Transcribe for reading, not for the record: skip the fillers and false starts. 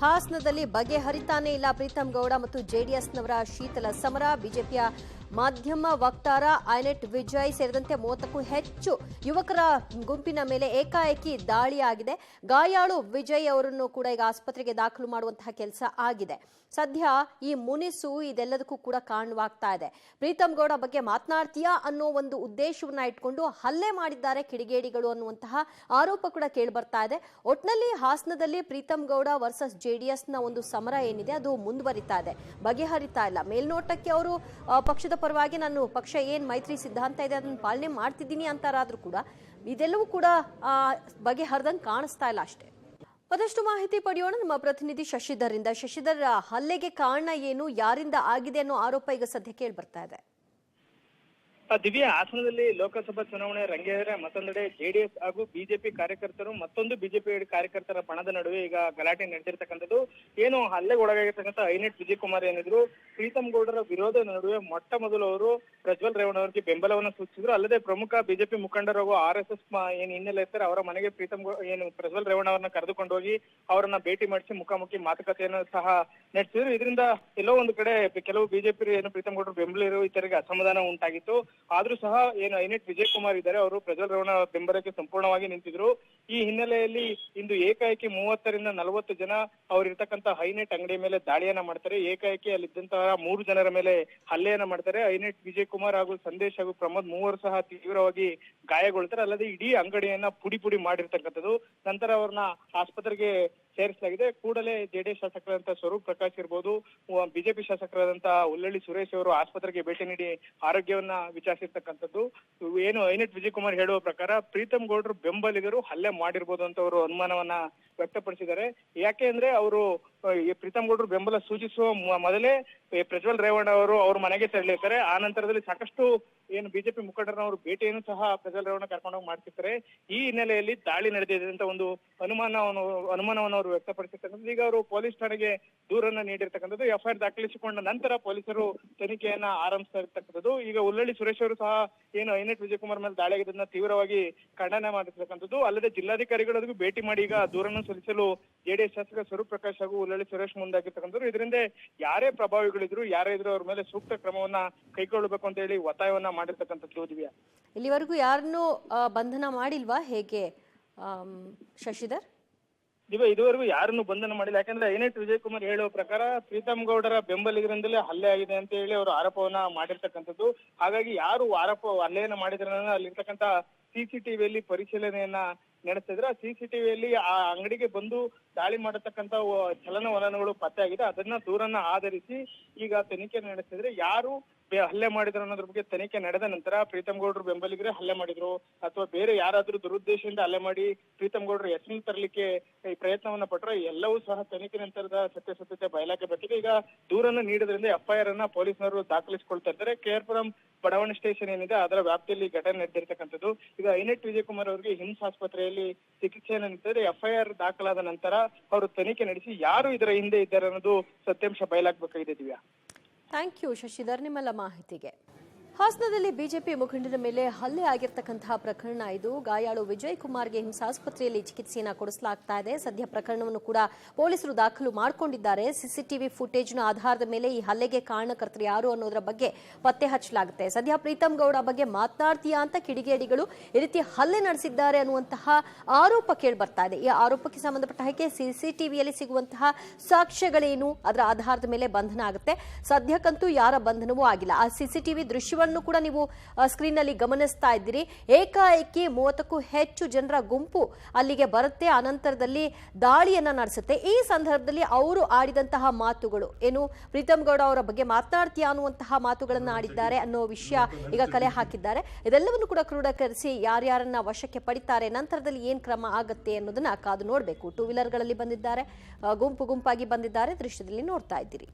ಹಾಸನದಲ್ಲಿ ಬಗೆಹರಿತಾನೇ ಇಲ್ಲ ಪ್ರೀತಂ ಗೌಡ ಮತ್ತು ಜೆಡಿಎಸ್ನವರ ಶೀತಲ ಸಮರ. ಬಿಜೆಪಿಯ ಮಾಧ್ಯಮ ವಕ್ತಾರ ಐನೆಟ್ ವಿಜಯ್ ಸೇರಿದಂತೆ 30ಕ್ಕೂ ಹೆಚ್ಚು ಯುವಕರ ಗುಂಪಿನ ಮೇಲೆ ಏಕಾಏಕಿ ದಾಳಿಯಾಗಿದೆ. ಗಾಯಾಳು ವಿಜಯ್ ಅವರನ್ನು ಕೂಡ ಈಗ ಆಸ್ಪತ್ರೆಗೆ ದಾಖಲು ಮಾಡುವಂತಹ ಕೆಲಸ ಆಗಿದೆ. ಸದ್ಯ ಈ ಮುನಿಸು ಇದೆಲ್ಲದಕ್ಕೂ ಕೂಡ ಕಾರಣವಾಗ್ತಾ ಇದೆ. ಪ್ರೀತಂ ಗೌಡ ಬಗ್ಗೆ ಮಾತನಾಡ್ತೀಯಾ ಅನ್ನೋ ಒಂದು ಉದ್ದೇಶವನ್ನ ಇಟ್ಕೊಂಡು ಹಲ್ಲೆ ಮಾಡಿದ್ದಾರೆ ಕಿಡಿಗೇಡಿಗಳು ಅನ್ನುವಂತಹ ಆರೋಪ ಕೂಡ ಕೇಳಿ ಬರ್ತಾ ಇದೆ. ಒಟ್ನಲ್ಲಿ ಹಾಸನದಲ್ಲಿ ಪ್ರೀತಂ ಗೌಡ ವರ್ಸಸ್ ಜೆಡಿಎಸ್ನ ಒಂದು ಸಮರ ಏನಿದೆ ಅದು ಮುಂದುವರಿತಾ ಇದೆ, ಬಗೆಹರಿತಾ ಇಲ್ಲ. ಮೇಲ್ನೋಟಕ್ಕೆ ಅವರು ಪಕ್ಷದ ಪರವಾಗಿ ನಾನು ಪಕ್ಷ ಏನ್ ಮೈತ್ರಿ ಸಿದ್ಧಾಂತ ಇದೆ ಅದನ್ನು ಪಾಲನೆ ಮಾಡ್ತಿದ್ದೀನಿ ಅಂತಾರಾದ್ರೂ ಕೂಡ ಇದೆಲ್ಲವೂ ಕೂಡ ಬಗೆಹರಿದಂಗೆ ಕಾಣಿಸ್ತಾ ಇಲ್ಲ ಅಷ್ಟೇ. ಮತ್ತಷ್ಟು ಮಾಹಿತಿ ಪಡೆಯೋಣ ನಮ್ಮ ಪ್ರತಿನಿಧಿ ಶಶಿಧರ್ ಇಂದ. ಶಶಿಧರ್, ಹಲ್ಲೆಗೆ ಕಾರಣ ಏನು, ಯಾರಿಂದ ಆಗಿದೆ ಅನ್ನೋ ಆರೋಪ ಈಗ ಸದ್ಯ ಕೇಳಿ ಬರ್ತಾ ಇದೆ. ದಿವ್ಯಾ, ಹಾಸನದಲ್ಲಿ ಲೋಕಸಭಾ ಚುನಾವಣೆ ರಂಗೇರಿದರೆ ಮತ್ತೊಂದೆಡೆ ಜೆಡಿಎಸ್ ಹಾಗೂ ಬಿಜೆಪಿ ಕಾರ್ಯಕರ್ತರು ಮತ್ತೊಂದು ಬಿಜೆಪಿ ಕಾರ್ಯಕರ್ತರ ಬಣದ ನಡುವೆ ಈಗ ಗಲಾಟೆ ನಡೆದಿರ್ತಕ್ಕಂಥದ್ದು. ಏನು ಹಲ್ಲೆಗೆ ಒಳಗಾಗಿರ್ತಕ್ಕಂಥ ಐನೆಟ್ ವಿಜಯ್ ಕುಮಾರ್ ಏನಿದ್ರು ಪ್ರೀತಂ ಗೌಡರ ವಿರೋಧ ನಡುವೆ ಮೊಟ್ಟ ಮೊದಲು ಅವರು ಪ್ರಜ್ವಲ್ ರೇವಣ್ಣ ಅವರಿಗೆ ಬೆಂಬಲವನ್ನು ಸೂಚಿಸಿದ್ರು. ಅಲ್ಲದೆ ಪ್ರಮುಖ ಬಿಜೆಪಿ ಮುಖಂಡರು RSS ಏನು ಹಿನ್ನೆಲೆ ಇರ್ತಾರೆ ಅವರ ಮನೆಗೆ ಪ್ರಜ್ವಲ್ ರೇವಣ್ಣ ಅವರನ್ನ ಕರೆದುಕೊಂಡು ಹೋಗಿ ಅವರನ್ನ ಭೇಟಿ ಮಾಡಿಸಿ ಮುಖಾಮುಖಿ ಮಾತುಕತೆಯನ್ನು ಸಹ ನಡೆಸಿದ್ರು. ಇದರಿಂದ ಎಲ್ಲೋ ಒಂದು ಕಡೆ ಕೆಲವು ಬಿಜೆಪಿ ಏನು ಪ್ರೀತಂ ಗೌಡರು ಬೆಂಬಲ ಇರುವ ಇತರಿಗೆ ಅಸಮಾಧಾನ ಉಂಟಾಗಿತ್ತು. ಆದ್ರೂ ಸಹ ಏನು ಐನೆಟ್ ವಿಜಯ್ ಕುಮಾರ್ ಇದ್ದಾರೆ ಅವರು ಪ್ರಜ್ವಲ್ ರೇವಣ್ಣ ಬೆಂಬಲಕ್ಕೆ ಸಂಪೂರ್ಣವಾಗಿ ನಿಂತಿದ್ರು. ಈ ಹಿನ್ನೆಲೆಯಲ್ಲಿ ಇಂದು ಏಕಾಏಕಿ 30ರಿಂದ 40 ಜನ ಅವರಿರ್ತಕ್ಕಂಥ ಐನೆಟ್ ಅಂಗಡಿ ಮೇಲೆ ದಾಳಿಯನ್ನ ಮಾಡ್ತಾರೆ. ಏಕಾಏಕಿ ಅಲ್ಲಿದ್ದಂತಹ 3 ಜನರ ಮೇಲೆ ಹಲ್ಲೆಯನ್ನ ಮಾಡ್ತಾರೆ. ಐನೆಟ್ ವಿಜಯ್ ಕುಮಾರ್ ಹಾಗೂ ಸಂದೇಶ್ ಹಾಗೂ ಪ್ರಮೋದ್ ಮೂವರು ಸಹ ತೀವ್ರವಾಗಿ ಗಾಯಗೊಳ್ತಾರೆ. ಅಲ್ಲದೆ ಇಡೀ ಅಂಗಡಿಯನ್ನ ಪುಡಿ ಪುಡಿ ಮಾಡಿರ್ತಕ್ಕಂಥದ್ದು. ನಂತರ ಅವ್ರನ್ನ ಆಸ್ಪತ್ರೆಗೆ ಸೇರಿಸಲಾಗಿದೆ. ಕೂಡಲೇ ಜೆಡಿಎಸ್ ಶಾಸಕರಾದಂತಹ ಸ್ವರೂಪ್ ಪ್ರಕಾಶ್ ಇರ್ಬೋದು, ಬಿಜೆಪಿ ಶಾಸಕರಾದಂತಹ ಉಲ್ಲಳ್ಳಿ ಸುರೇಶ್ ಅವರು ಆಸ್ಪತ್ರೆಗೆ ಭೇಟಿ ನೀಡಿ ಆರೋಗ್ಯವನ್ನ ವಿಚಾರಿಸಿರ್ತಕ್ಕಂಥದ್ದು. ಏನು ಐನೆಟ್ ವಿಜಯ್ ಕುಮಾರ್ ಹೇಳುವ ಪ್ರಕಾರ ಪ್ರೀತಂ ಗೌಡರು ಬೆಂಬಲಿಗರು ಹಲ್ಲೆ ಮಾಡಿರ್ಬೋದು ಅಂತ ಅವರು ಅನುಮಾನವನ್ನ ವ್ಯಕ್ತಪಡಿಸಿದ್ದಾರೆ. ಯಾಕೆ ಅಂದ್ರೆ ಅವರು ಪ್ರೀತಂ ಗೌಡರು ಬೆಂಬಲ ಸೂಚಿಸುವ ಮೊದಲೇ ಪ್ರಜ್ವಲ್ ರೇವಣ್ಣ ಅವರು ಅವ್ರ ಮನೆಗೆ ತೆರಳಿರ್ತಾರೆ. ಆ ನಂತರದಲ್ಲಿ ಸಾಕಷ್ಟು ಏನು ಬಿಜೆಪಿ ಮುಖಂಡರನ್ನ ಭೇಟಿಯನ್ನು ಸಹ ಪ್ರಜ್ವಲ್ ರೇವಣ್ಣ ಕರ್ಕೊಂಡೋಗಿ ಮಾಡ್ತಿರ್ತಾರೆ. ಈ ಹಿನ್ನೆಲೆಯಲ್ಲಿ ದಾಳಿ ನಡೆದಿದೆ ಅಂತ ಒಂದು ಅನುಮಾನವನ್ನು ಅವರು ವ್ಯಕ್ತಪಡಿಸಿರ್ತಕ್ಕಂಥದ್ದು. ಈಗ ಅವರು ಪೊಲೀಸ್ ಠಾಣೆಗೆ ದೂರನ್ನ ನೀಡಿರ್ತಕ್ಕಂಥದ್ದು. FIR ದಾಖಲಿಸಿಕೊಂಡ ನಂತರ ಪೊಲೀಸರು ತನಿಖೆಯನ್ನ ಆರಂಭಿಸ್ತಾ ಇರ್ತಕ್ಕಂಥದ್ದು. ಈಗ ಉಲ್ಲಳ್ಳಿ ಸುರೇಶ್ ಅವರು ಸಹ ಏನು ಐನೆಟ್ ವಿಜಯ್ ಕುಮಾರ್ ಮೇಲೆ ದಾಳಿ ಆಗಿದ್ದನ್ನ ತೀವ್ರವಾಗಿ ಖಂಡನೆ ಮಾಡಿರ್ತಕ್ಕಂಥದ್ದು. ಅಲ್ಲದೆ ಜಿಲ್ಲಾಧಿಕಾರಿಗಳಿಗೂ ಭೇಟಿ ಮಾಡಿ ಈಗ ದೂರನ್ನು ಸಲ್ಲಿಸಲು ಜೆಡಿಎಸ್ ಶಾಸಕ ಸ್ವರೂಪ್ ಪ್ರಕಾಶ್ ಹಾಗೂ ಉಲ್ಲಳ್ಳಿ ಸುರೇಶ್ ಮುಂದಾಗಿರ್ತಕ್ಕಂಥದ್ದು. ಇದರಿಂದ ಯಾರೇ ಪ್ರಭಾವಿಗಳಿದ್ರು ಯಾರೇ ಇದ್ರು ಅವ್ರ ಮೇಲೆ ಸೂಕ್ತ ಕ್ರಮವನ್ನ ಕೈಗೊಳ್ಳಬೇಕು ಅಂತ ಹೇಳಿ ಒತ್ತಾಯವನ್ನ ಮಾಡಿರ್ತಕ್ಕಂಥದ್ದು. ದಿವ್ಯಾ, ಇಲ್ಲಿವರೆಗೂ ಯಾರನ್ನು ಬಂಧನ ಮಾಡಿಲ್ವಾ ಹೇಗೆ ಶಶಿಧರ್? ಇದುವರೆಗೂ ಯಾರನ್ನು ಬಂಧನ ಮಾಡಿಲ್ಲ. ಯಾಕಂದ್ರೆ ಐನೆಟ್ ವಿಜಯ್ ಕುಮಾರ್ ಹೇಳುವ ಪ್ರಕಾರ ಪ್ರೀತಂ ಗೌಡರ ಬೆಂಬಲಿಗರಿಂದಲೇ ಹಲ್ಲೆ ಆಗಿದೆ ಅಂತ ಹೇಳಿ ಅವರು ಆರೋಪವನ್ನ ಮಾಡಿರ್ತಕ್ಕಂಥದ್ದು. ಹಾಗಾಗಿ ಯಾರು ಹಲ್ಲೆಯನ್ನ ಮಾಡಿದ್ರೆ ಅಲ್ಲಿರ್ತಕ್ಕಂಥ CCTVಯಲ್ಲಿ ಪರಿಶೀಲನೆಯನ್ನ ನಡೆಸಿದ್ರೆ CCTVಯಲ್ಲಿ ಆ ಅಂಗಡಿಗೆ ಬಂದು ದಾಳಿ ಮಾಡತಕ್ಕಂತ ಚಲನವಲನಗಳು ಪತ್ತೆ ಆಗಿದೆ. ಅದನ್ನ ದೂರನ್ನ ಆಧರಿಸಿ ಈಗ ತನಿಖೆ ನಡೆಸಿದ್ರೆ ಯಾರು ಹಲ್ಲೆ ಮಾಡಿದ್ರು ಅನ್ನೋದ್ರ ಬಗ್ಗೆ ತನಿಖೆ ನಡೆದ ನಂತರ ಪ್ರೀತಂ ಗೌಡರು ಬೆಂಬಲಿಗರೇ ಹಲ್ಲೆ ಮಾಡಿದ್ರು ಅಥವಾ ಬೇರೆ ಯಾರಾದ್ರೂ ದುರುದ್ದೇಶದಿಂದ ಹಲ್ಲೆ ಮಾಡಿ ಪ್ರೀತಂ ಗೌಡರು ಹೆಸರು ತರಲಿಕ್ಕೆ ಈ ಪ್ರಯತ್ನವನ್ನ ಪಟ್ಟರೆ ಎಲ್ಲವೂ ಸಹ ತನಿಖೆ ನಂತರದ ಸತ್ಯಾಸತ್ಯತೆ ಬಯಲಾಗಬೇಕಿದೆ. ಈಗ ದೂರನ್ನ ನೀಡೋದ್ರಿಂದ FIR ಅನ್ನ ಪೊಲೀಸರು ದಾಖಲಿಸಿಕೊಳ್ತಾ ಇದ್ದಾರೆ. KR ಬಡಾವಣೆ ಸ್ಟೇಷನ್ ಏನಿದೆ ಅದರ ವ್ಯಾಪ್ತಿಯಲ್ಲಿ ಘಟನೆ ನಡೆದಿರ್ತಕ್ಕಂಥದ್ದು. ಈಗ ಐನೆಟ್ ವಿಜಯ್ ಕುಮಾರ್ ಅವರಿಗೆ ಹಿಮ್ಸ್ ಆಸ್ಪತ್ರೆಯಲ್ಲಿ ಚಿಕಿತ್ಸೆಯನ್ನು ನೀಡಿದರೆ FIR ದಾಖಲಾದ ನಂತರ ಅವರು ತನಿಖೆ ನಡೆಸಿ ಯಾರು ಇದರ ಹಿಂದೆ ಇದ್ದಾರೆ ಅನ್ನೋದು ಸತ್ಯಾಂಶ ಬಯಲಾಗಬೇಕಾಗಿದೆ. ದಿವ್ಯಾ, ಥ್ಯಾಂಕ್ ಯು ಶಶಿಧರ್ ನಿಮ್ಮೆಲ್ಲ ಮಾಹಿತಿಗೆ. ಹಾಸನದಲ್ಲಿ ಬಿಜೆಪಿ ಮುಖಂಡರ ಮೇಲೆ ಹಲ್ಲೆ ಆಗಿರ್ತಕ್ಕಂತಹ ಪ್ರಕರಣ ಇದು. ಗಾಯಾಳು ವಿಜಯ್ ಕುಮಾರ್ಗೆ ಹಿಂಸಾಸ್ಪತ್ರೆಯಲ್ಲಿ ಚಿಕಿತ್ಸೆಯನ್ನು ಕೊಡಿಸಲಾಗ್ತಾ ಇದೆ. ಸದ್ಯ ಪ್ರಕರಣವನ್ನು ಕೂಡ ಪೊಲೀಸರು ದಾಖಲು ಮಾಡಿಕೊಂಡಿದ್ದಾರೆ. CCTV ಫುಟೇಜ್ನ ಆಧಾರದ ಮೇಲೆ ಈ ಹಲ್ಲೆಗೆ ಕಾರಣಕರ್ತರು ಯಾರು ಅನ್ನೋದರ ಬಗ್ಗೆ ಪತ್ತೆ ಹಚ್ಚಲಾಗುತ್ತೆ. ಸದ್ಯ ಪ್ರೀತಂ ಗೌಡ ಬಗ್ಗೆ ಮಾತನಾಡ್ತೀಯಾ ಅಂತ ಕಿಡಿಗೇಡಿಗಳು ಈ ರೀತಿ ಹಲ್ಲೆ ನಡೆಸಿದ್ದಾರೆ ಅನ್ನುವಂತಹ ಆರೋಪ ಕೇಳಿ ಬರ್ತಾ ಇದೆ. ಈ ಆರೋಪಕ್ಕೆ ಸಂಬಂಧಪಟ್ಟ ಹಾಗೆ CCTVಯಲ್ಲಿ ಸಿಗುವಂತಹ ಸಾಕ್ಷ್ಯಗಳೇನು, ಅದರ ಆಧಾರದ ಮೇಲೆ ಬಂಧನ ಆಗುತ್ತೆ. ಸದ್ಯಕ್ಕಂತೂ ಯಾರ ಬಂಧನವೂ ಆಗಿಲ್ಲ. ಆ CCTV ದೃಶ್ಯ ಕೂಡ ನೀವು ಸ್ಕ್ರೀನ್ ನಲ್ಲಿ ಗಮನಿಸ್ತಾ ಇದ್ದೀರಿ. ಏಕಾಏಕಿ 30ಕ್ಕೂ ಹೆಚ್ಚು ಜನರ ಗುಂಪು ಅಲ್ಲಿಗೆ ಬರುತ್ತೆ. ಅನಂತರದಲ್ಲಿ ದಾಳಿಯನ್ನ ನಡೆಸುತ್ತೆ. ಈ ಸಂದರ್ಭದಲ್ಲಿ ಅವರು ಆಡಿದಂತಹ ಮಾತುಗಳು ಏನು, ಪ್ರೀತಂ ಗೌಡ ಅವರ ಬಗ್ಗೆ ಮಾತನಾಡ್ತೀಯಾ ಅನ್ನುವಂತಹ ಮಾತುಗಳನ್ನ ಆಡಿದ್ದಾರೆ ಅನ್ನೋ ವಿಷಯ ಈಗ ಕಲೆ ಹಾಕಿದ್ದಾರೆ. ಇದೆಲ್ಲವನ್ನು ಕೂಡ ಕ್ರೋಢೀಕರಿಸಿ ಯಾರ್ಯಾರನ್ನ ವಶಕ್ಕೆ ಪಡಿತಾರೆ, ನಂತರದಲ್ಲಿ ಏನ್ ಕ್ರಮ ಆಗುತ್ತೆ ಅನ್ನೋದನ್ನ ಕಾದು ನೋಡಬೇಕು. 2 ವೀಲರ್ಗಳಲ್ಲಿ ಬಂದಿದ್ದಾರೆ, ಗುಂಪು ಗುಂಪಾಗಿ ಬಂದಿದ್ದಾರೆ. ದೃಶ್ಯದಲ್ಲಿ ನೋಡ್ತಾ ಇದ್ದೀರಿ.